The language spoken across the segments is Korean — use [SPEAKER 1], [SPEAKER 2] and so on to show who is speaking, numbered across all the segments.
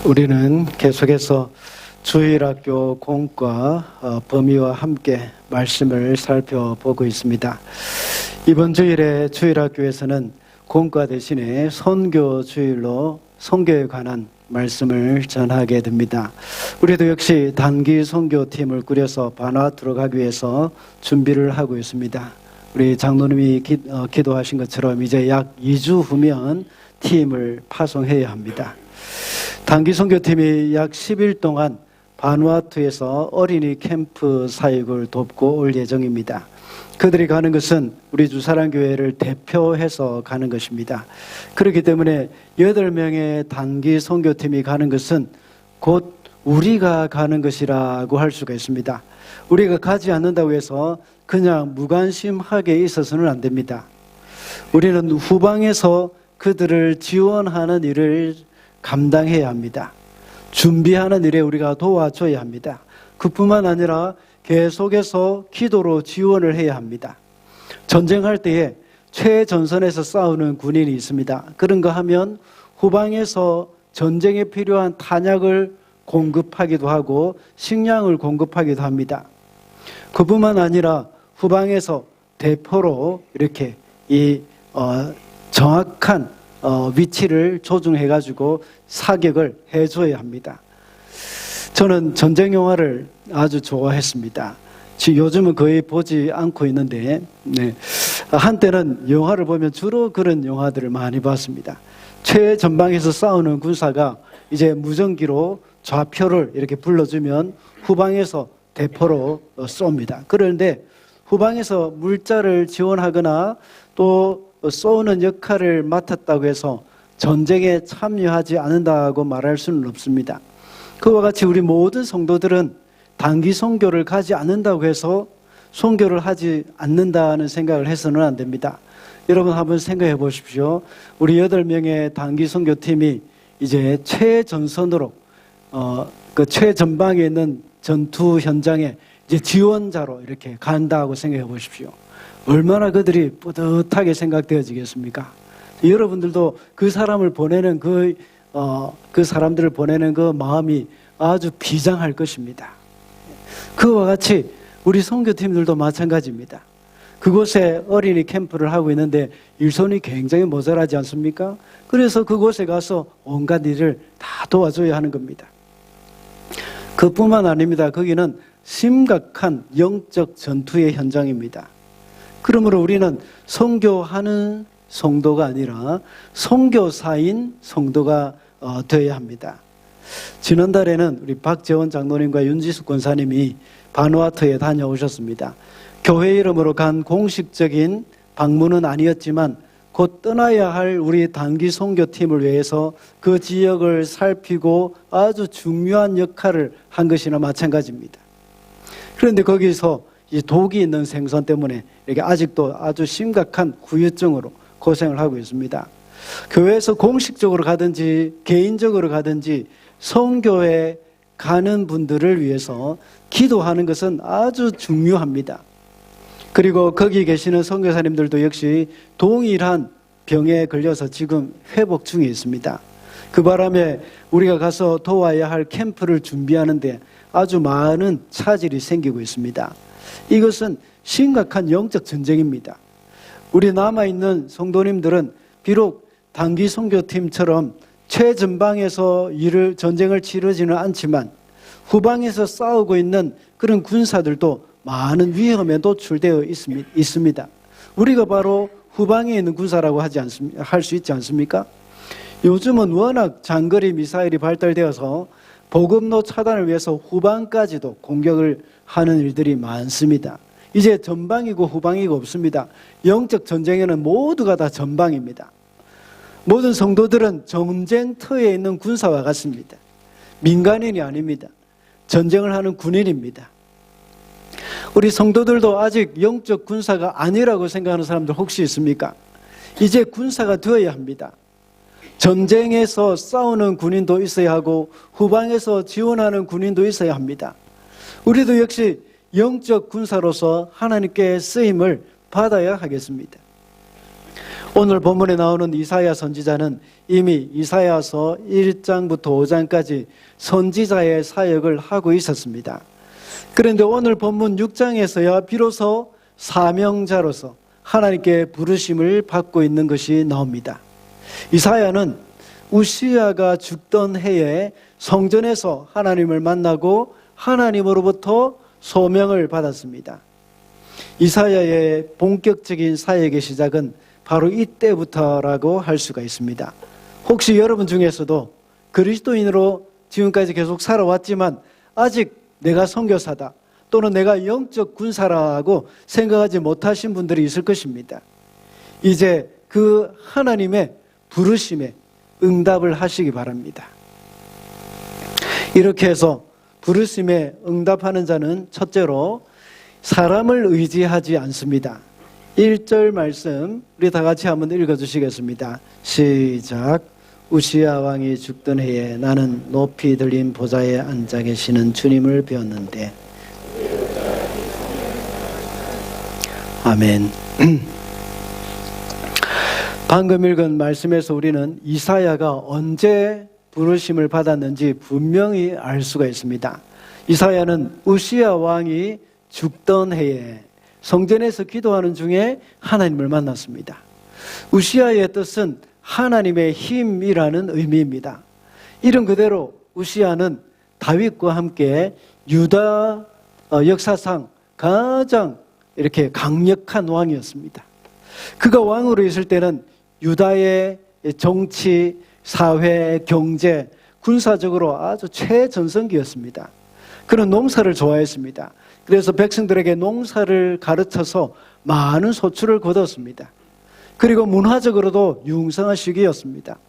[SPEAKER 1] 우리는 계속해서 주일학교 공과 범위와 함께 말씀을 살펴보고 있습니다. 이번 주일에 주일학교에서는 공과 대신에 선교 주일로 선교에 관한 말씀을 전하게 됩니다. 우리도 역시 단기 선교팀을 꾸려서 바누아투로 가기 위해서 준비를 하고 있습니다. 우리 장로님이 기도하신 것처럼 이제 약 2주 후면 팀을 파송해야 합니다. 단기 선교팀이 약 10일 동안 바누아투에서 어린이 캠프 사역을 돕고 올 예정입니다. 그들이 가는 것은 우리 주사랑교회를 대표해서 가는 것입니다. 그렇기 때문에 8명의 단기 선교팀이 가는 것은 곧 우리가 가는 것이라고 할 수가 있습니다. 우리가 가지 않는다고 해서 그냥 무관심하게 있어서는 안 됩니다. 우리는 후방에서 그들을 지원하는 일을 감당해야 합니다. 준비하는 일에 우리가 도와줘야 합니다. 그뿐만 아니라 계속해서 기도로 지원을 해야 합니다. 전쟁할 때에 최전선에서 싸우는 군인이 있습니다. 그런가 하면 후방에서 전쟁에 필요한 탄약을 공급하기도 하고 식량을 공급하기도 합니다. 그뿐만 아니라 후방에서 대포로 이렇게 정확한 위치를 조정해가지고 사격을 해줘야 합니다. 저는 전쟁 영화를 아주 좋아했습니다. 요즘은 거의 보지 않고 있는데, 한때는 영화를 보면 주로 그런 영화들을 많이 봤습니다. 최전방에서 싸우는 군사가 이제 무전기로 좌표를 이렇게 불러주면 후방에서 대포로 쏩니다. 그런데 후방에서 물자를 지원하거나 또 쏘는 역할을 맡았다고 해서 전쟁에 참여하지 않는다고 말할 수는 없습니다. 그와 같이 우리 모든 성도들은 단기 선교를 가지 않는다고 해서 선교를 하지 않는다는 생각을 해서는 안 됩니다. 여러분 한번 생각해 보십시오. 우리 8명의 단기 선교팀이 이제 최전선으로 그 최전방에 있는 전투 현장에 이제 지원자로 이렇게 간다고 생각해 보십시오. 얼마나 그들이 뿌듯하게 생각되어지겠습니까? 여러분들도 그 사람을 보내는 그 사람들을 보내는 그 마음이 아주 비장할 것입니다. 그와 같이 우리 선교팀들도 마찬가지입니다. 그곳에 어린이 캠프를 하고 있는데 일손이 굉장히 모자라지 않습니까? 그래서 그곳에 가서 온갖 일을 다 도와줘야 하는 겁니다. 그뿐만 아닙니다. 거기는 심각한 영적 전투의 현장입니다. 그러므로 우리는 선교하는 성도가 아니라 선교사인 성도가 되어야 합니다. 지난달에는 우리 박재원 장로님과 윤지숙 권사님이 바누아투에 다녀오셨습니다. 교회 이름으로 간 공식적인 방문은 아니었지만 곧 떠나야 할 우리 단기 선교팀을 위해서 그 지역을 살피고 아주 중요한 역할을 한 것이나 마찬가지입니다. 그런데 거기서 이 독이 있는 생선 때문에 이렇게 아직도 아주 심각한 후유증으로 고생을 하고 있습니다. 교회에서 공식적으로 가든지 개인적으로 가든지 선교에 가는 분들을 위해서 기도하는 것은 아주 중요합니다. 그리고 거기 계시는 선교사님들도 역시 동일한 병에 걸려서 지금 회복 중에 있습니다. 그 바람에 우리가 가서 도와야 할 캠프를 준비하는데 아주 많은 차질이 생기고 있습니다. 이것은 심각한 영적 전쟁입니다. 우리 남아있는 성도님들은 비록 단기 선교팀처럼 최전방에서 전쟁을 치르지는 않지만 후방에서 싸우고 있는 그런 군사들도 많은 위험에 노출되어 있습니다. 우리가 바로 후방에 있는 군사라고 할 수 있지 않습니까? 요즘은 워낙 장거리 미사일이 발달되어서 보급로 차단을 위해서 후방까지도 공격을 하는 일들이 많습니다. 이제 전방이고 후방이고 없습니다. 영적 전쟁에는 모두가 다 전방입니다. 모든 성도들은 전쟁터에 있는 군사와 같습니다. 민간인이 아닙니다. 전쟁을 하는 군인입니다. 우리 성도들도 아직 영적 군사가 아니라고 생각하는 사람들 혹시 있습니까? 이제 군사가 되어야 합니다. 전쟁에서 싸우는 군인도 있어야 하고 후방에서 지원하는 군인도 있어야 합니다. 우리도 역시 영적 군사로서 하나님께 쓰임을 받아야 하겠습니다. 오늘 본문에 나오는 이사야 선지자는 이미 이사야서 1장부터 5장까지 선지자의 사역을 하고 있었습니다. 그런데 오늘 본문 6장에서야 비로소 사명자로서 하나님께 부르심을 받고 있는 것이 나옵니다. 이사야는 우시야가 죽던 해에 성전에서 하나님을 만나고 하나님으로부터 소명을 받았습니다. 이사야의 본격적인 사역의 시작은 바로 이때부터라고 할 수가 있습니다. 혹시 여러분 중에서도 그리스도인으로 지금까지 계속 살아왔지만 아직 내가 선교사다 또는 내가 영적 군사라고 생각하지 못하신 분들이 있을 것입니다. 이제 그 하나님의 부르심에 응답을 하시기 바랍니다. 이렇게 해서 부르심에 응답하는 자는 첫째로 사람을 의지하지 않습니다. 1절 말씀 우리 다 같이 한번 읽어주시겠습니다. 시작. 우시야 왕이 죽던 해에 나는 높이 들린 보좌에 앉아 계시는 주님을 배웠는데. 아멘. 방금 읽은 말씀에서 우리는 이사야가 언제 부르심을 받았는지 분명히 알 수가 있습니다. 이사야는 우시야 왕이 죽던 해에 성전에서 기도하는 중에 하나님을 만났습니다. 우시야의 뜻은 하나님의 힘이라는 의미입니다. 이름 그대로 우시야는 다윗과 함께 유다 역사상 가장 이렇게 강력한 왕이었습니다. 그가 왕으로 있을 때는 유다의 정치, 사회, 경제, 군사적으로 아주 최전성기였습니다. 그는 농사를 좋아했습니다. 그래서 백성들에게 농사를 가르쳐서 많은 소출을 거뒀습니다. 그리고 문화적으로도 융성한 시기였습니다.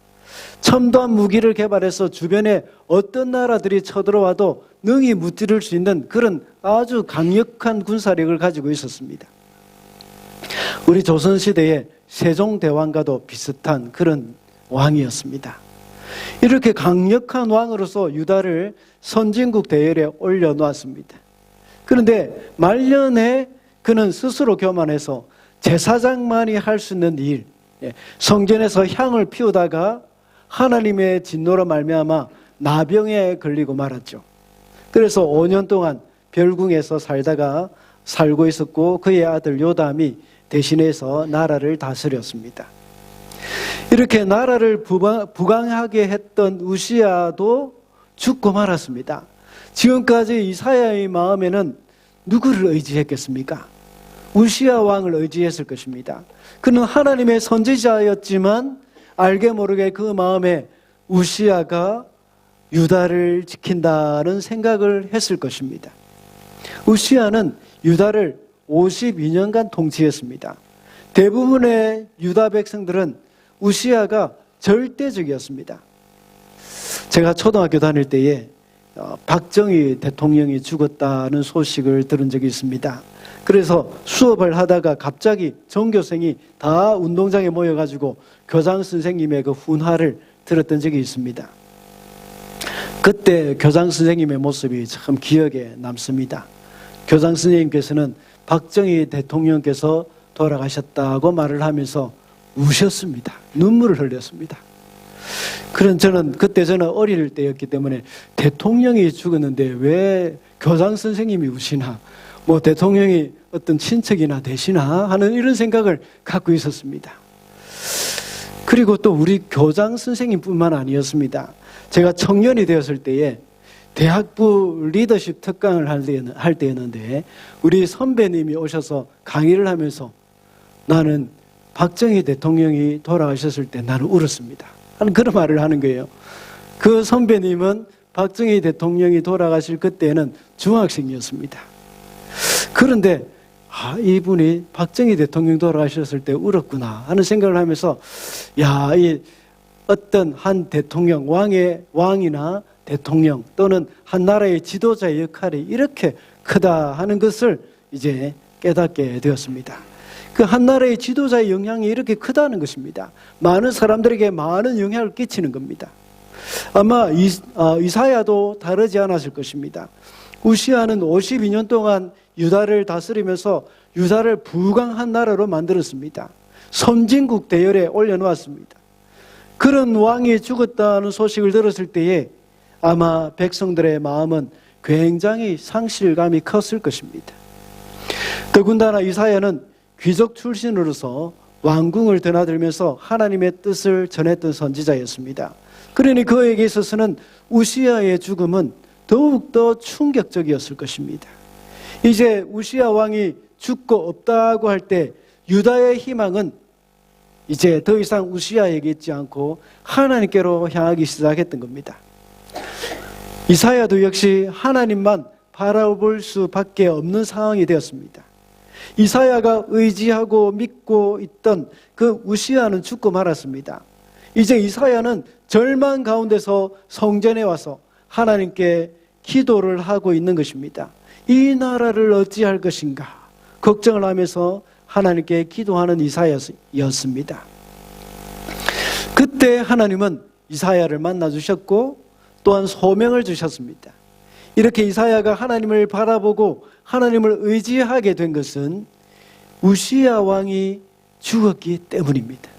[SPEAKER 1] 첨단 무기를 개발해서 주변에 어떤 나라들이 쳐들어와도 능히 무찌를 수 있는 그런 아주 강력한 군사력을 가지고 있었습니다. 우리 조선시대의 세종대왕과도 비슷한 그런 왕이었습니다. 이렇게 강력한 왕으로서 유다를 선진국 대열에 올려놓았습니다. 그런데 말년에 그는 스스로 교만해서 제사장만이 할 수 있는 일, 성전에서 향을 피우다가 하나님의 진노로 말미암아 나병에 걸리고 말았죠. 그래서 5년 동안 별궁에서 살고 있었고 그의 아들 요담이 대신해서 나라를 다스렸습니다. 이렇게 나라를 부강하게 했던 우시야도 죽고 말았습니다. 지금까지 이사야의 마음에는 누구를 의지했겠습니까? 우시야 왕을 의지했을 것입니다. 그는 하나님의 선지자였지만 알게 모르게 그 마음에 우시야가 유다를 지킨다는 생각을 했을 것입니다. 우시야는 유다를 52년간 통치했습니다. 대부분의 유다 백성들은 우시야가 절대적이었습니다. 제가 초등학교 다닐 때에 박정희 대통령이 죽었다는 소식을 들은 적이 있습니다. 그래서 수업을 하다가 갑자기 전교생이 다 운동장에 모여가지고 교장 선생님의 그 훈화를 들었던 적이 있습니다. 그때 교장 선생님의 모습이 참 기억에 남습니다. 교장 선생님께서는 박정희 대통령께서 돌아가셨다고 말을 하면서 우셨습니다. 눈물을 흘렸습니다. 그런 그때 저는 어릴 때였기 때문에 대통령이 죽었는데 왜 교장 선생님이 우시나, 뭐 대통령이 어떤 친척이나 되시나 하는 이런 생각을 갖고 있었습니다. 그리고 또 우리 교장 선생님뿐만 아니었습니다. 제가 청년이 되었을 때에 대학부 리더십 특강을 할 때였는데 우리 선배님이 오셔서 강의를 하면서 나는 박정희 대통령이 돌아가셨을 때 나는 울었습니다 하는 그런 말을 하는 거예요. 그 선배님은 박정희 대통령이 돌아가실 그때는 중학생이었습니다. 그런데 이분이 박정희 대통령 돌아가셨을 때 울었구나 하는 생각을 하면서 이 어떤 한 대통령, 왕이나 대통령 또는 한 나라의 지도자의 역할이 이렇게 크다 하는 것을 이제 깨닫게 되었습니다. 그 한 나라의 지도자의 영향이 이렇게 크다는 것입니다. 많은 사람들에게 많은 영향을 끼치는 겁니다. 아마 이사야도 다르지 않았을 것입니다. 우시야는 52년 동안 유다를 다스리면서 유다를 부강한 나라로 만들었습니다. 선진국 대열에 올려놓았습니다. 그런 왕이 죽었다는 소식을 들었을 때에 아마 백성들의 마음은 굉장히 상실감이 컸을 것입니다. 더군다나 이사야는 귀족 출신으로서 왕궁을 드나들면서 하나님의 뜻을 전했던 선지자였습니다. 그러니 그에게 있어서는 우시야의 죽음은 더욱더 충격적이었을 것입니다. 이제 우시야 왕이 죽고 없다고 할 때 유다의 희망은 이제 더 이상 우시야에게 있지 않고 하나님께로 향하기 시작했던 겁니다. 이사야도 역시 하나님만 바라볼 수밖에 없는 상황이 되었습니다. 이사야가 의지하고 믿고 있던 그 우시야는 죽고 말았습니다. 이제 이사야는 절망 가운데서 성전에 와서 하나님께 기도를 하고 있는 것입니다. 이 나라를 어찌할 것인가 걱정을 하면서 하나님께 기도하는 이사야였습니다. 그때 하나님은 이사야를 만나 주셨고 또한 소명을 주셨습니다. 이렇게 이사야가 하나님을 바라보고 하나님을 의지하게 된 것은 우시야 왕이 죽었기 때문입니다.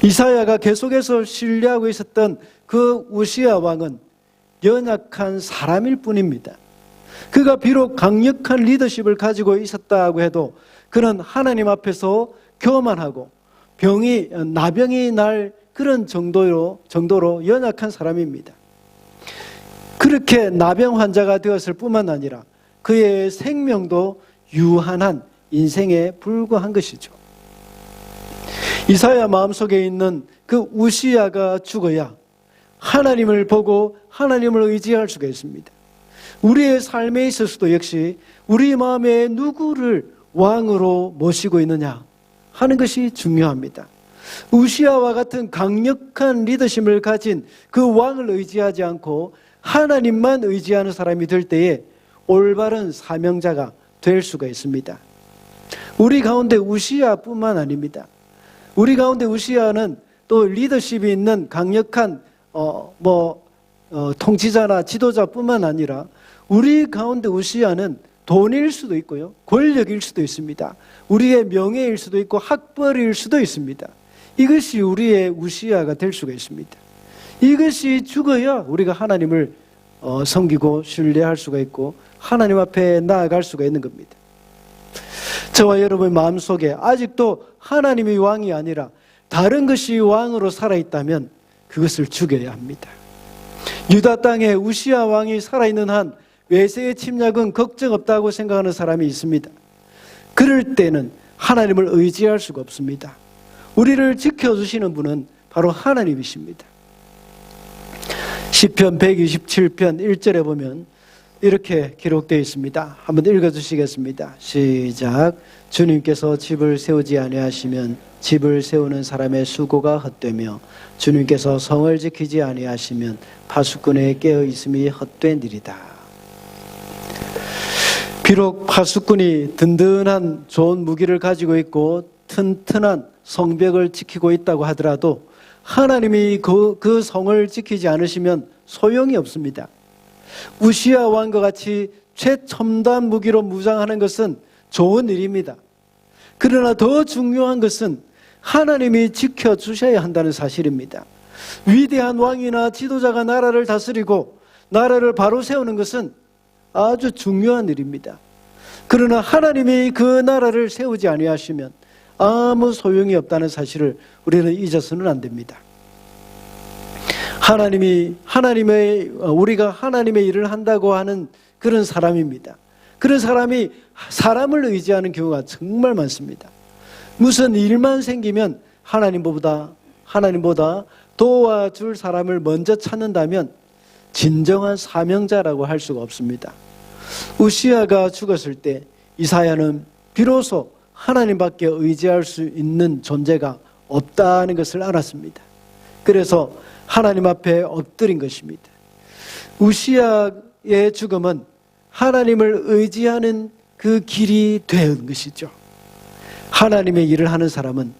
[SPEAKER 1] 이사야가 계속해서 신뢰하고 있었던 그 우시야 왕은 연약한 사람일 뿐입니다. 그가 비록 강력한 리더십을 가지고 있었다고 해도 그는 하나님 앞에서 교만하고 나병이 날 그런 정도로 연약한 사람입니다. 그렇게 나병 환자가 되었을 뿐만 아니라 그의 생명도 유한한 인생에 불과한 것이죠. 이사야 마음속에 있는 그 우시야가 죽어야 하나님을 보고 하나님을 의지할 수가 있습니다. 우리의 삶에 있어서도 역시 우리 마음에 누구를 왕으로 모시고 있느냐 하는 것이 중요합니다. 우시야와 같은 강력한 리더십을 가진 그 왕을 의지하지 않고 하나님만 의지하는 사람이 될 때에 올바른 사명자가 될 수가 있습니다. 우리 가운데 우시야뿐만 아닙니다. 우리 가운데 우시야는 또 리더십이 있는 강력한 통치자나 지도자뿐만 아니라 우리 가운데 우시야는 돈일 수도 있고요, 권력일 수도 있습니다. 우리의 명예일 수도 있고 학벌일 수도 있습니다. 이것이 우리의 우시야가 될 수가 있습니다. 이것이 죽어야 우리가 하나님을 섬기고 신뢰할 수가 있고 하나님 앞에 나아갈 수가 있는 겁니다. 저와 여러분의 마음속에 아직도 하나님이 왕이 아니라 다른 것이 왕으로 살아있다면 그것을 죽여야 합니다. 유다 땅에 우시야 왕이 살아있는 한 외세의 침략은 걱정 없다고 생각하는 사람이 있습니다. 그럴 때는 하나님을 의지할 수가 없습니다. 우리를 지켜주시는 분은 바로 하나님이십니다. 시편 127편 1절에 보면 이렇게 기록되어 있습니다. 한번 읽어주시겠습니다. 시작. 주님께서 집을 세우지 아니하시면 집을 세우는 사람의 수고가 헛되며 주님께서 성을 지키지 아니하시면 파수꾼의 깨어 있음이 헛된 일이다. 비록 파수꾼이 든든한 좋은 무기를 가지고 있고 튼튼한 성벽을 지키고 있다고 하더라도 하나님이 그 성을 지키지 않으시면 소용이 없습니다. 우시야 왕과 같이 최첨단 무기로 무장하는 것은 좋은 일입니다. 그러나 더 중요한 것은 하나님이 지켜주셔야 한다는 사실입니다. 위대한 왕이나 지도자가 나라를 다스리고 나라를 바로 세우는 것은 아주 중요한 일입니다. 그러나 하나님이 그 나라를 세우지 아니하시면 아무 소용이 없다는 사실을 우리는 잊어서는 안 됩니다. 우리가 하나님의 일을 한다고 하는 그런 사람입니다. 그런 사람이 사람을 의지하는 경우가 정말 많습니다. 무슨 일만 생기면 하나님보다 도와줄 사람을 먼저 찾는다면 진정한 사명자라고 할 수가 없습니다. 우시야가 죽었을 때 이사야는 비로소 하나님밖에 의지할 수 있는 존재가 없다는 것을 알았습니다. 그래서 하나님 앞에 엎드린 것입니다. 우시야의 죽음은 하나님을 의지하는 그 길이 된 것이죠. 하나님의 일을 하는 사람은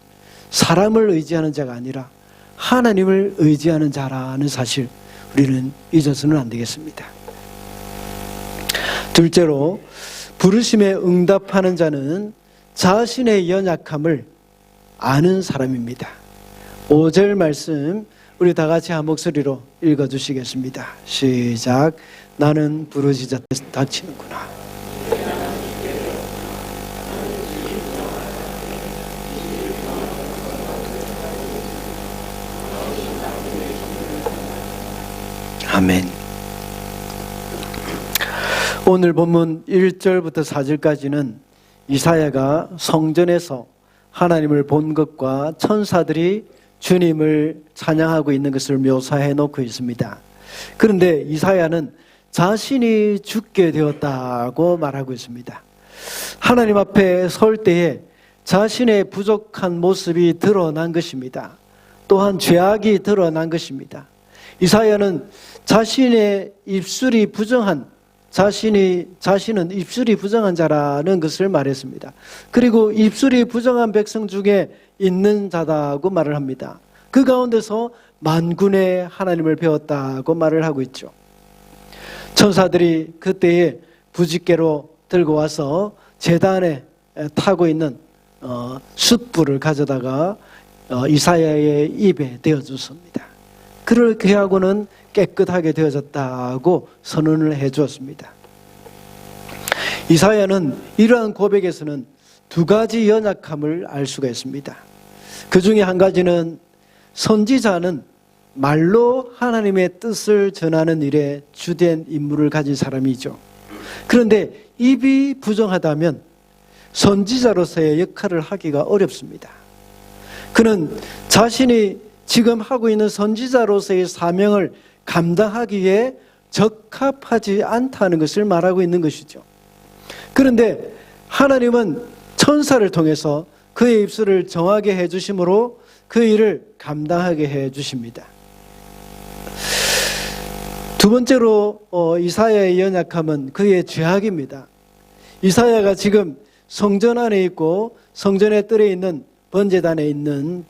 [SPEAKER 1] 사람을 의지하는 자가 아니라 하나님을 의지하는 자라는 사실 우리는 잊어서는 안 되겠습니다. 둘째로 부르심에 응답하는 자는 자신의 연약함을 아는 사람입니다. 5절 말씀 우리 다 같이 한 목소리로 읽어주시겠습니다. 시작. 나는 부르짖어 닥치는구나. 아멘. 오늘 본문 1절부터 4절까지는 이사야가 성전에서 하나님을 본 것과 천사들이 주님을 찬양하고 있는 것을 묘사해 놓고 있습니다. 그런데 이사야는 자신이 죽게 되었다고 말하고 있습니다. 하나님 앞에 설 때에 자신의 부족한 모습이 드러난 것입니다. 또한 죄악이 드러난 것입니다. 이사야는 자신의 입술이 부정한 자신은 입술이 부정한 자라는 것을 말했습니다. 그리고 입술이 부정한 백성 중에 있는 자다고 말을 합니다. 그 가운데서 만군의 하나님을 배웠다고 말을 하고 있죠. 천사들이 그때에 부집개로 들고 와서 제단에 타고 있는 숯불을 가져다가 이사야의 입에 대어줬습니다. 그렇게 하고는 깨끗하게 되어졌다고 선언을 해 주었습니다. 이사야는 이러한 고백에서는 두 가지 연약함을 알 수가 있습니다. 그 중에 한 가지는 선지자는 말로 하나님의 뜻을 전하는 일에 주된 임무를 가진 사람이죠. 그런데 입이 부정하다면 선지자로서의 역할을 하기가 어렵습니다. 그는 자신이 지금 하고 있는 선지자로서의 사명을 감당하기에 적합하지 않다는 것을 말하고 있는 것이죠. 그런데 하나님은 천사를 통해서 그의 입술을 정하게 해주심으로 그 일을 감당하게 해주십니다. 두 번째로 이사야의 연약함은 그의 죄악입니다. 이사야가 지금 성전 안에 있고 성전의 뜰에 있는 번제단에는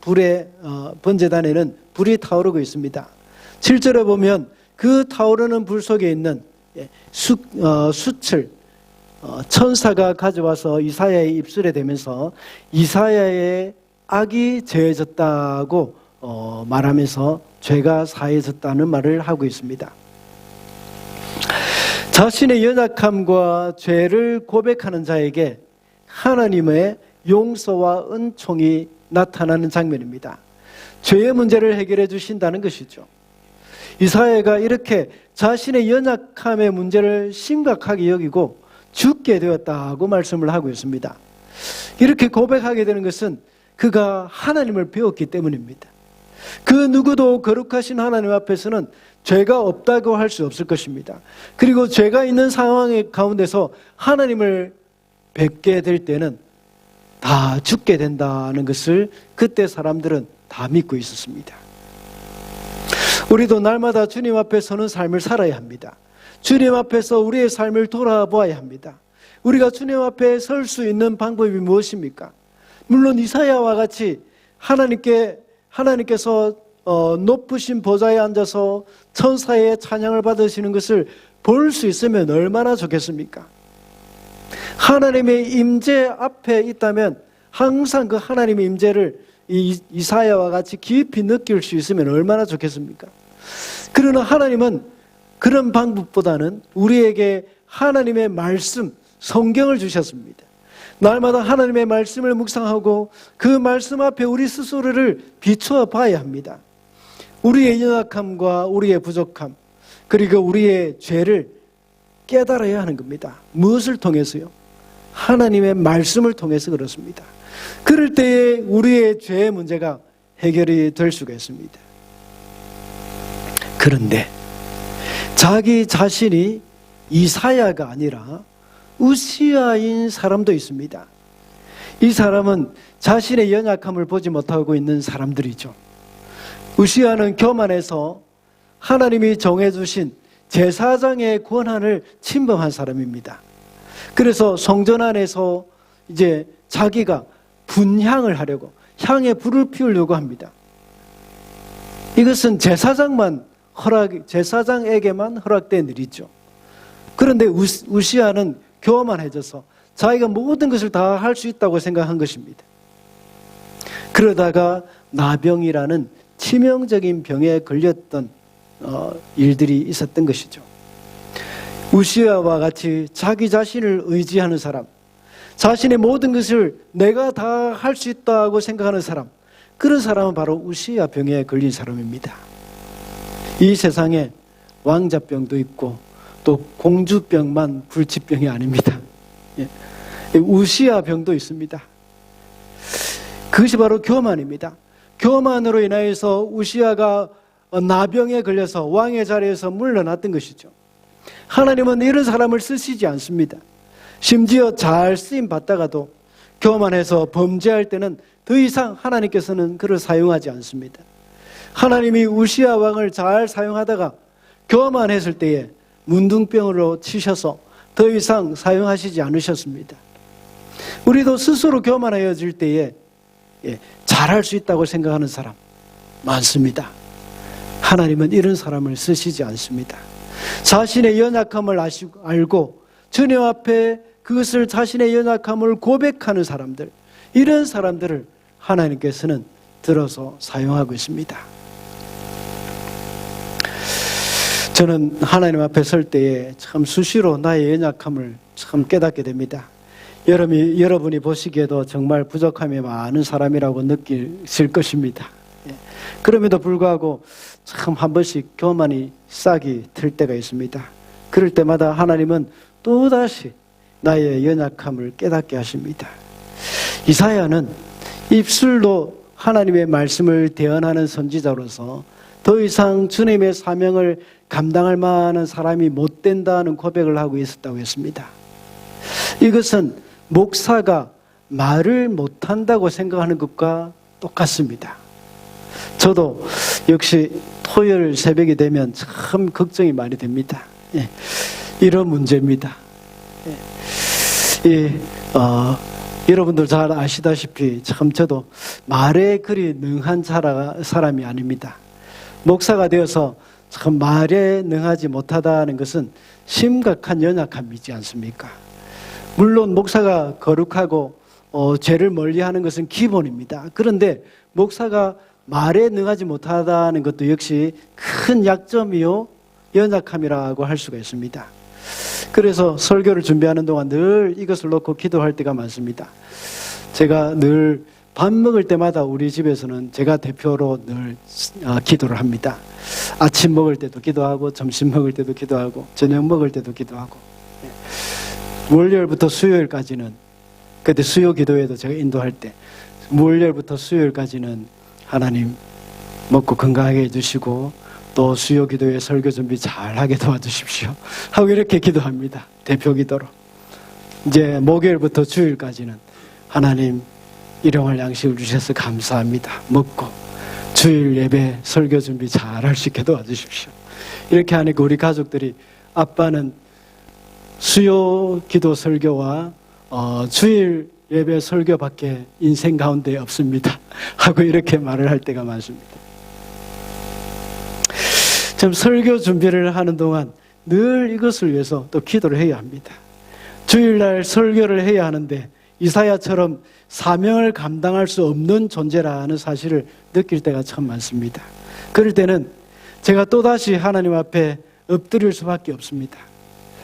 [SPEAKER 1] 불이 타오르고 있습니다. 7절에 보면 그 타오르는 불 속에 있는 숯을 천사가 가져와서 이사야의 입술에 대면서 이사야의 악이 제해졌다고 말하면서 죄가 사해졌다는 말을 하고 있습니다. 자신의 연약함과 죄를 고백하는 자에게 하나님의 용서와 은총이 나타나는 장면입니다. 죄의 문제를 해결해 주신다는 것이죠. 이사야가 이렇게 자신의 연약함의 문제를 심각하게 여기고 죽게 되었다고 말씀을 하고 있습니다. 이렇게 고백하게 되는 것은 그가 하나님을 배웠기 때문입니다. 그 누구도 거룩하신 하나님 앞에서는 죄가 없다고 할 수 없을 것입니다. 그리고 죄가 있는 상황 가운데서 하나님을 뵙게 될 때는 다 죽게 된다는 것을 그때 사람들은 다 믿고 있었습니다. 우리도 날마다 주님 앞에 서는 삶을 살아야 합니다. 주님 앞에서 우리의 삶을 돌아보아야 합니다. 우리가 주님 앞에 설 수 있는 방법이 무엇입니까? 물론 이사야와 같이 하나님께서 높으신 보좌에 앉아서 천사의 찬양을 받으시는 것을 볼 수 있으면 얼마나 좋겠습니까? 하나님의 임재 앞에 있다면 항상 그 하나님의 임재를 이사야와 같이 깊이 느낄 수 있으면 얼마나 좋겠습니까? 그러나 하나님은 그런 방법보다는 우리에게 하나님의 말씀, 성경을 주셨습니다. 날마다 하나님의 말씀을 묵상하고 그 말씀 앞에 우리 스스로를 비추어 봐야 합니다. 우리의 연약함과 우리의 부족함, 그리고 우리의 죄를 깨달아야 하는 겁니다. 무엇을 통해서요? 하나님의 말씀을 통해서 그렇습니다. 그럴 때에 우리의 죄의 문제가 해결이 될 수가 있습니다. 그런데 자기 자신이 이사야가 아니라 우시아인 사람도 있습니다. 이 사람은 자신의 연약함을 보지 못하고 있는 사람들이죠. 우시아는 교만해서 하나님이 정해주신 제사장의 권한을 침범한 사람입니다. 그래서 성전 안에서 이제 자기가 분향을 하려고 향에 불을 피우려고 합니다. 이것은 제사장에게만 허락된 일이죠. 그런데 우시아는 교만해져서 자기가 모든 것을 다 할 수 있다고 생각한 것입니다. 그러다가 나병이라는 치명적인 병에 걸렸던 일들이 있었던 것이죠. 우시아와 같이 자기 자신을 의지하는 사람, 자신의 모든 것을 내가 다 할 수 있다고 생각하는 사람, 그런 사람은 바로 우시아 병에 걸린 사람입니다. 이 세상에 왕자병도 있고 또 공주병만 불치병이 아닙니다. 우시아 병도 있습니다. 그것이 바로 교만입니다. 교만으로 인하여서 우시아가 나병에 걸려서 왕의 자리에서 물러났던 것이죠. 하나님은 이런 사람을 쓰시지 않습니다. 심지어 잘 쓰임 받다가도 교만해서 범죄할 때는 더 이상 하나님께서는 그를 사용하지 않습니다. 하나님이 우시아 왕을 잘 사용하다가 교만했을 때에 문둥병으로 치셔서 더 이상 사용하시지 않으셨습니다. 우리도 스스로 교만해질 때에 잘할 수 있다고 생각하는 사람 많습니다. 하나님은 이런 사람을 쓰시지 않습니다. 자신의 연약함을 알고 주님 앞에 그것을 자신의 연약함을 고백하는 사람들, 이런 사람들을 하나님께서는 들어서 사용하고 있습니다. 저는 하나님 앞에 설 때에 참 수시로 나의 연약함을 참 깨닫게 됩니다. 여러분이 보시기에도 정말 부족함이 많은 사람이라고 느끼실 것입니다. 그럼에도 불구하고 참 한 번씩 교만이 싹이 틀 때가 있습니다. 그럴 때마다 하나님은 또다시 나의 연약함을 깨닫게 하십니다. 이사야는 입술로 하나님의 말씀을 대언하는 선지자로서 더 이상 주님의 사명을 감당할 만한 사람이 못 된다는 고백을 하고 있었다고 했습니다. 이것은 목사가 말을 못한다고 생각하는 것과 똑같습니다. 저도 역시 토요일 새벽이 되면 참 걱정이 많이 됩니다. 이런 문제입니다. 여러분들 잘 아시다시피 참 저도 말에 그리 능한 사람이 아닙니다. 목사가 되어서 참 말에 능하지 못하다는 것은 심각한 연약함이지 않습니까? 물론 목사가 거룩하고 죄를 멀리하는 것은 기본입니다. 그런데 목사가 말에 능하지 못하다는 것도 역시 큰 약점이요 연약함이라고 할 수가 있습니다. 그래서 설교를 준비하는 동안 늘 이것을 놓고 기도할 때가 많습니다. 제가 늘 밥 먹을 때마다 우리 집에서는 제가 대표로 늘 기도를 합니다. 아침 먹을 때도 기도하고 점심 먹을 때도 기도하고 저녁 먹을 때도 기도하고 월요일부터 수요일까지는, 그때 수요 기도회도 제가 인도할 때 월요일부터 수요일까지는 하나님 먹고 건강하게 해주시고 또 수요 기도회 설교 준비 잘하게 도와주십시오 하고 이렇게 기도합니다. 대표 기도로. 이제 목요일부터 주일까지는 하나님 일용할 양식을 주셔서 감사합니다. 먹고 주일 예배 설교 준비 잘할 수 있게 도와주십시오. 이렇게 하니까 우리 가족들이 아빠는 수요 기도 설교와 주일 예배 설교밖에 인생 가운데 없습니다 하고 이렇게 말을 할 때가 많습니다. 참 설교 준비를 하는 동안 늘 이것을 위해서 또 기도를 해야 합니다. 주일날 설교를 해야 하는데 이사야처럼 사명을 감당할 수 없는 존재라는 사실을 느낄 때가 참 많습니다. 그럴 때는 제가 또다시 하나님 앞에 엎드릴 수밖에 없습니다.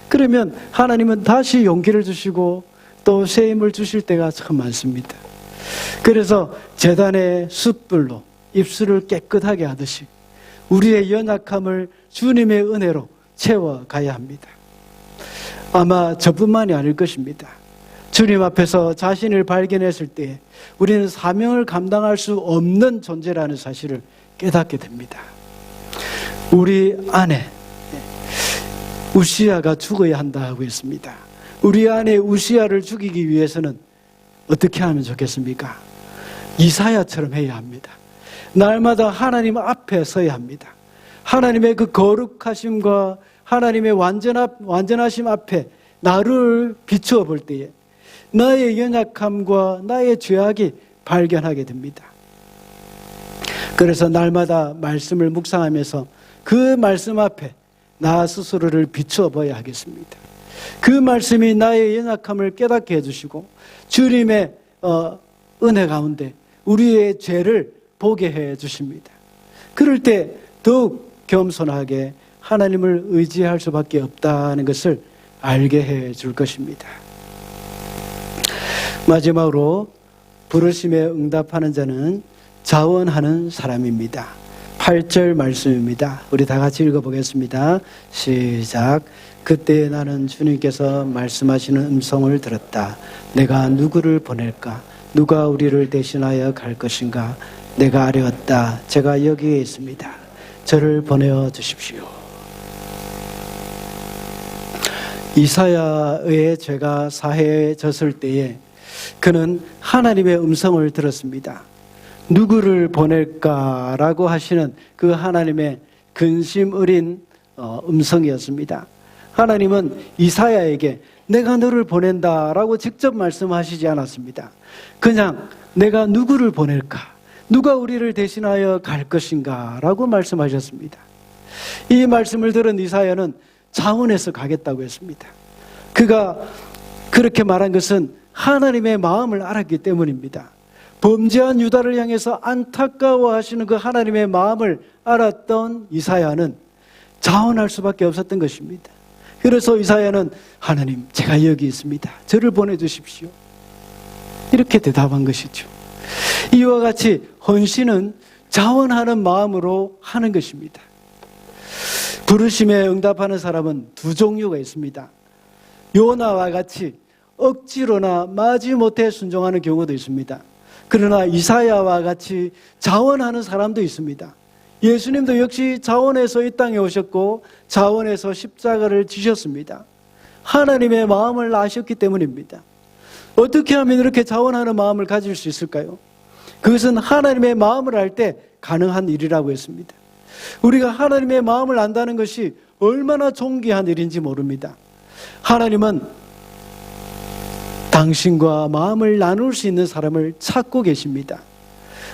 [SPEAKER 1] 그러면 하나님은 다시 용기를 주시고 또 새 힘을 주실 때가 참 많습니다. 그래서 제단의 숯불로 입술을 깨끗하게 하듯이 우리의 연약함을 주님의 은혜로 채워가야 합니다. 아마 저뿐만이 아닐 것입니다. 주님 앞에서 자신을 발견했을 때 우리는 사명을 감당할 수 없는 존재라는 사실을 깨닫게 됩니다. 우리 안에 우시아가 죽어야 한다고 했습니다. 우리 안에 우시아를 죽이기 위해서는 어떻게 하면 좋겠습니까? 이사야처럼 해야 합니다. 날마다 하나님 앞에 서야 합니다. 하나님의 그 거룩하심과 하나님의 완전하심 앞에 나를 비추어 볼 때에 나의 연약함과 나의 죄악이 발견하게 됩니다. 그래서 날마다 말씀을 묵상하면서 그 말씀 앞에 나 스스로를 비추어 봐야 하겠습니다. 그 말씀이 나의 연약함을 깨닫게 해주시고 주님의 은혜 가운데 우리의 죄를 보게 해 주십니다. 그럴 때 더욱 겸손하게 하나님을 의지할 수밖에 없다는 것을 알게 해 줄 것입니다. 마지막으로 부르심에 응답하는 자는 자원하는 사람입니다. 8절 말씀입니다. 우리 다 같이 읽어보겠습니다. 시작. 그때 나는 주님께서 말씀하시는 음성을 들었다. 내가 누구를 보낼까? 누가 우리를 대신하여 갈 것인가? 내가 아뢰었다. 제가 여기에 있습니다. 저를 보내어 주십시오. 이사야의 죄가 사해졌을 때에 그는 하나님의 음성을 들었습니다. 누구를 보낼까라고 하시는 그 하나님의 근심 어린 음성이었습니다. 하나님은 이사야에게 내가 너를 보낸다라고 직접 말씀하시지 않았습니다. 그냥 내가 누구를 보낼까? 누가 우리를 대신하여 갈 것인가? 라고 말씀하셨습니다. 이 말씀을 들은 이사야는 자원해서 가겠다고 했습니다. 그가 그렇게 말한 것은 하나님의 마음을 알았기 때문입니다. 범죄한 유다를 향해서 안타까워하시는 그 하나님의 마음을 알았던 이사야는 자원할 수밖에 없었던 것입니다. 그래서 이사야는 하나님, 제가 여기 있습니다. 저를 보내주십시오. 이렇게 대답한 것이죠. 이와 같이 헌신은 자원하는 마음으로 하는 것입니다. 부르심에 응답하는 사람은 두 종류가 있습니다. 요나와 같이 억지로나 마지못해 순종하는 경우도 있습니다. 그러나 이사야와 같이 자원하는 사람도 있습니다. 예수님도 역시 자원해서 이 땅에 오셨고 자원해서 십자가를 지셨습니다. 하나님의 마음을 아셨기 때문입니다. 어떻게 하면 이렇게 자원하는 마음을 가질 수 있을까요? 그것은 하나님의 마음을 알 때 가능한 일이라고 했습니다. 우리가 하나님의 마음을 안다는 것이 얼마나 존귀한 일인지 모릅니다. 하나님은 당신과 마음을 나눌 수 있는 사람을 찾고 계십니다.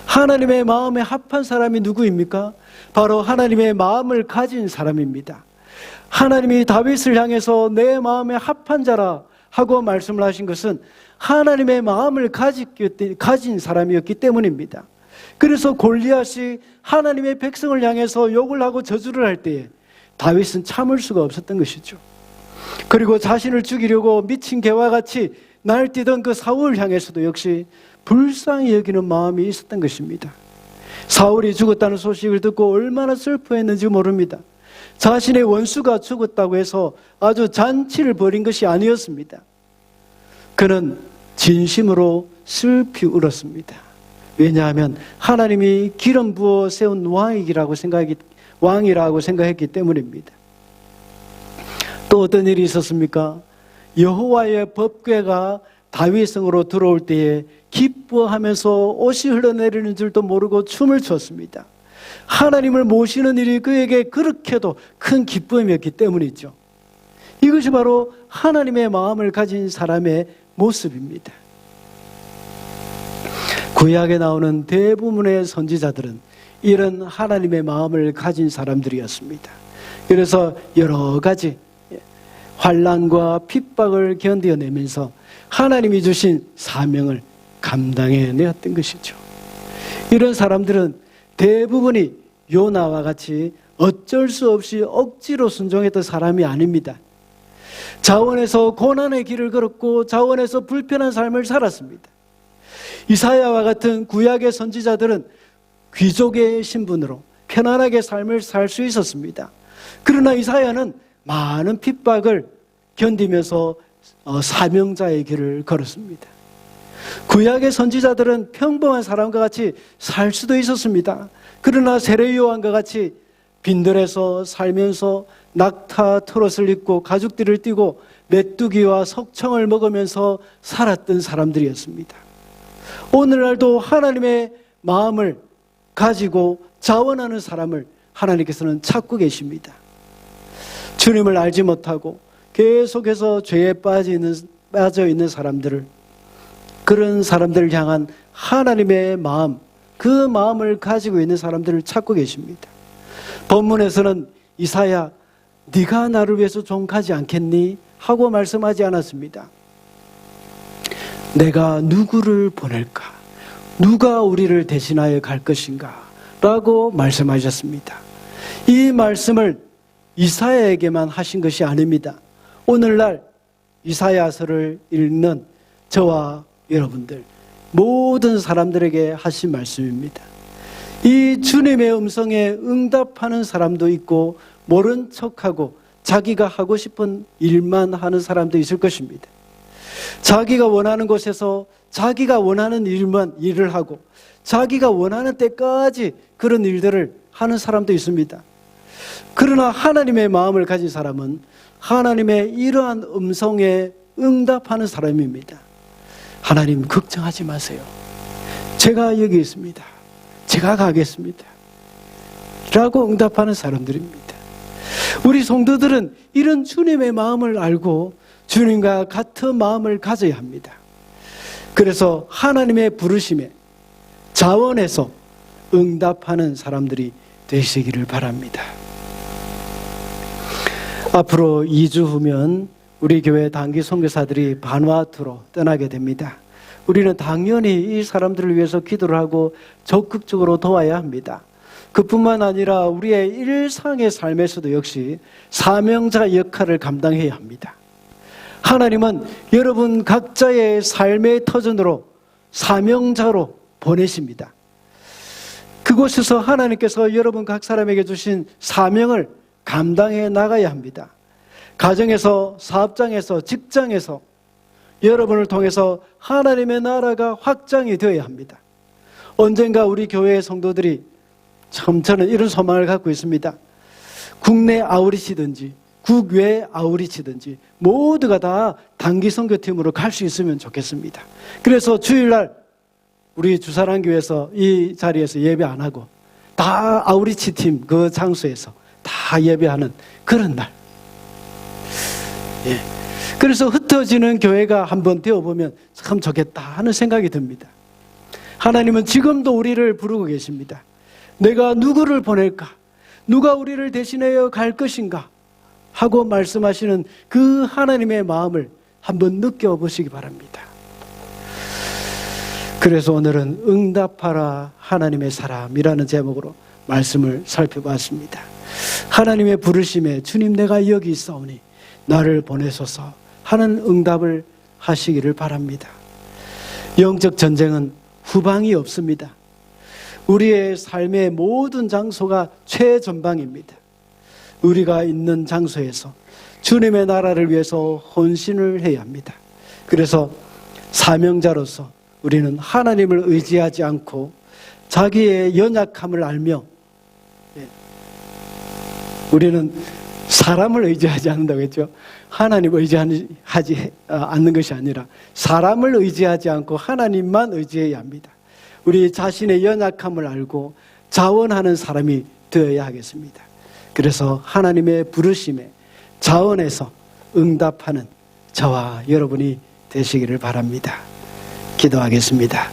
[SPEAKER 1] 하나님의 마음에 합한 사람이 누구입니까? 바로 하나님의 마음을 가진 사람입니다. 하나님이 다윗을 향해서 내 마음에 합한 자라 하고 말씀을 하신 것은 하나님의 마음을 가진 사람이었기 때문입니다. 그래서 골리앗이 하나님의 백성을 향해서 욕을 하고 저주를 할 때에 다윗은 참을 수가 없었던 것이죠. 그리고 자신을 죽이려고 미친 개와 같이 날뛰던 그 사울을 향해서도 역시 불쌍히 여기는 마음이 있었던 것입니다. 사울이 죽었다는 소식을 듣고 얼마나 슬퍼했는지 모릅니다. 자신의 원수가 죽었다고 해서 아주 잔치를 벌인 것이 아니었습니다. 그는 진심으로 슬피 울었습니다. 왜냐하면 하나님이 기름 부어 세운 왕이라고 생각했기 때문입니다. 또 어떤 일이 있었습니까? 여호와의 법궤가 다윗성으로 들어올 때에 기뻐하면서 옷이 흘러내리는 줄도 모르고 춤을 췄습니다. 하나님을 모시는 일이 그에게 그렇게도 큰 기쁨이었기 때문이죠. 이것이 바로 하나님의 마음을 가진 사람의 모습입니다. 구약에 나오는 대부분의 선지자들은 이런 하나님의 마음을 가진 사람들이었습니다. 그래서 여러 가지 환난과 핍박을 견뎌내면서 하나님이 주신 사명을 감당해내었던 것이죠. 이런 사람들은 대부분이 요나와 같이 어쩔 수 없이 억지로 순종했던 사람이 아닙니다. 자원에서 고난의 길을 걸었고 자원에서 불편한 삶을 살았습니다. 이사야와 같은 구약의 선지자들은 귀족의 신분으로 편안하게 삶을 살 수 있었습니다. 그러나 이사야는 많은 핍박을 견디면서 사명자의 길을 걸었습니다. 구약의 선지자들은 평범한 사람과 같이 살 수도 있었습니다. 그러나 세례 요한과 같이 빈들에서 살면서 낙타 트롯을 입고 가죽띠를 띠고 메뚜기와 석청을 먹으면서 살았던 사람들이었습니다. 오늘날도 하나님의 마음을 가지고 자원하는 사람을 하나님께서는 찾고 계십니다. 주님을 알지 못하고 계속해서 죄에 빠져 있는 사람들을, 그런 사람들을 향한 하나님의 마음, 그 마음을 가지고 있는 사람들을 찾고 계십니다. 본문에서는 이사야, 네가 나를 위해서 좀 가지 않겠니? 하고 말씀하지 않았습니다. 내가 누구를 보낼까? 누가 우리를 대신하여 갈 것인가? 라고 말씀하셨습니다. 이 말씀을 이사야에게만 하신 것이 아닙니다. 오늘날 이사야서를 읽는 저와 여러분들, 모든 사람들에게 하신 말씀입니다. 이 주님의 음성에 응답하는 사람도 있고 모른 척하고 자기가 하고 싶은 일만 하는 사람도 있을 것입니다. 자기가 원하는 곳에서 자기가 원하는 일을 하고 자기가 원하는 때까지 그런 일들을 하는 사람도 있습니다. 그러나 하나님의 마음을 가진 사람은 하나님의 이러한 음성에 응답하는 사람입니다. 하나님, 걱정하지 마세요. 제가 여기 있습니다. 제가 가겠습니다. 라고 응답하는 사람들입니다. 우리 성도들은 이런 주님의 마음을 알고 주님과 같은 마음을 가져야 합니다. 그래서 하나님의 부르심에 자원해서 응답하는 사람들이 되시기를 바랍니다. 앞으로 2주 후면 우리 교회 단기 선교사들이 바누아투로 떠나게 됩니다. 우리는 당연히 이 사람들을 위해서 기도를 하고 적극적으로 도와야 합니다. 그뿐만 아니라 우리의 일상의 삶에서도 역시 사명자 역할을 감당해야 합니다. 하나님은 여러분 각자의 삶의 터전으로 사명자로 보내십니다. 그곳에서 하나님께서 여러분 각 사람에게 주신 사명을 감당해 나가야 합니다. 가정에서, 사업장에서, 직장에서 여러분을 통해서 하나님의 나라가 확장이 되어야 합니다. 언젠가 우리 교회의 성도들이 참 저는 이런 소망을 갖고 있습니다. 국내 아우리치든지 국외 아우리치든지 모두가 다 단기 선교팀으로 갈 수 있으면 좋겠습니다. 그래서 주일날 우리 주사랑교회에서 이 자리에서 예배 안 하고 다 아우리치 팀 그 장소에서 다 예배하는 그런 날. 예. 그래서 흩어지는 교회가 한번 되어보면 참 좋겠다 하는 생각이 듭니다. 하나님은 지금도 우리를 부르고 계십니다. 내가 누구를 보낼까? 누가 우리를 대신하여 갈 것인가? 하고 말씀하시는 그 하나님의 마음을 한번 느껴보시기 바랍니다. 그래서 오늘은 응답하라 하나님의 사람이라는 제목으로 말씀을 살펴봤습니다. 하나님의 부르심에 주님 내가 여기 있사오니 나를 보내소서 하는 응답을 하시기를 바랍니다. 영적 전쟁은 후방이 없습니다. 우리의 삶의 모든 장소가 최전방입니다. 우리가 있는 장소에서 주님의 나라를 위해서 헌신을 해야 합니다. 그래서 사명자로서 우리는 하나님을 의지하지 않고 자기의 연약함을 알며 우리는 사람을 의지하지 않는다고 했죠. 하나님을 의지하지 않는 것이 아니라 사람을 의지하지 않고 하나님만 의지해야 합니다. 우리 자신의 연약함을 알고 자원하는 사람이 되어야 하겠습니다. 그래서 하나님의 부르심에 자원해서 응답하는 저와 여러분이 되시기를 바랍니다. 기도하겠습니다.